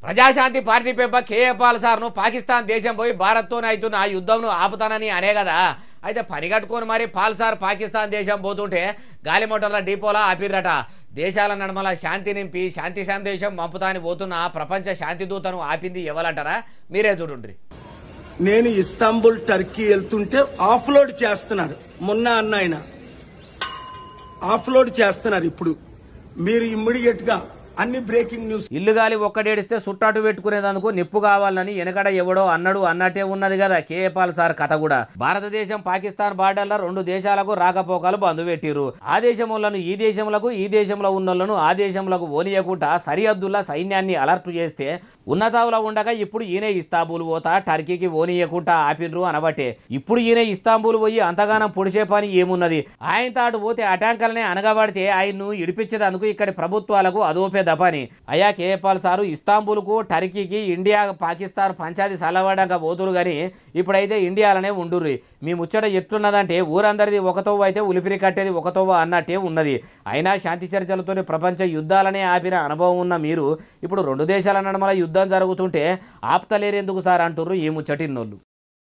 Praja Shanti party పెంప KA Paul సార్ను పాకిస్తాన్ దేశం పోయి భారత్తోనే అవుతున్న ఆ యుద్ధంను ఆపుతానని అనే కదా. అయితే పనిగట్టుకొని మరి పాల్ సార్ పాకిస్తాన్ దేశం పోతుంటే గాలిమోటర్ల డిపోలా ఆపిర్రట. దేశాల నడమల శాంతి నింపి శాంతి సందేశం పంపుతాని పోతున్న ప్రపంచ శాంతి దూతను ఆపింది ఎవలంటారా? మీరే చూడండి. నేను ఇస్తాంబుల్ టర్కీ వెళ్తుంటే ఆఫ్లోడ్ చేస్తున్నారు. మొన్న అన్న ఆయన ఆఫ్లోడ్ చేస్తున్నారు. ఇప్పుడు మీరు ఇమ్మీడియట్ గా అన్ని బ్రేకింగ్ న్యూస్. ఇల్లు గాలి ఒక్కడేడిస్తే సుట్టాటు పెట్టుకునేందుకు నిప్పు కావాలని వెనకడ ఎవడో అన్నాడు అన్నట్టే ఉన్నది కదా కేఏ పాల్ సార్ కథ కూడా. భారతదేశం పాకిస్తాన్ బార్డర్లో రెండు దేశాలకు రాకపోకలు బంద్ పెట్టిరు. ఆ దేశములను ఈ దేశములకు, ఈ దేశంలో ఉన్నోళ్లను ఆ దేశంలోకి ఓనియకుండా సరిహద్దుల సైన్యాన్ని అలర్ట్ చేస్తే ఉన్నతావులో ఉండగా ఇప్పుడు ఈయన ఇస్తాంబుల్ పోతా టర్కీకి ఓనియకుండా ఆపిన్రు అనబట్టే. ఇప్పుడు ఈయన ఇస్తాంబుల్ పోయి అంతగానం పొడిచే పని ఏమున్నది? ఆయన తాడు పోతే అటాంకల్నే అనగబడితే ఆయన్ను ఇడిపించేందుకు ఇక్కడి ప్రభుత్వాలకు అదోపే దపని. అయ్యా కేఏ పాల్ సారు ఇస్తాంబుల్కు, టర్కీకి, ఇండియా పాకిస్తాన్ పంచాయతీ సల్లబడ్డాక పోతురు కానీ ఇప్పుడైతే ఇండియాలోనే ఉండుర్రి. మీ ముచ్చట ఎట్లున్నదంటే ఊరందరిది ఒకతోవ అయితే ఉలిపిరి కట్టేది ఒకతోవ అన్నట్టే ఉన్నది. అయినా శాంతి చర్చలతోనే ప్రపంచ యుద్ధాలనే ఆపిన అనుభవం ఉన్న మీరు ఇప్పుడు రెండు దేశాల నడమల యుద్ధం జరుగుతుంటే ఆపుతలేరెందుకు సార్ అంటుర్రు ఈ ముచ్చటిన్నోళ్ళు.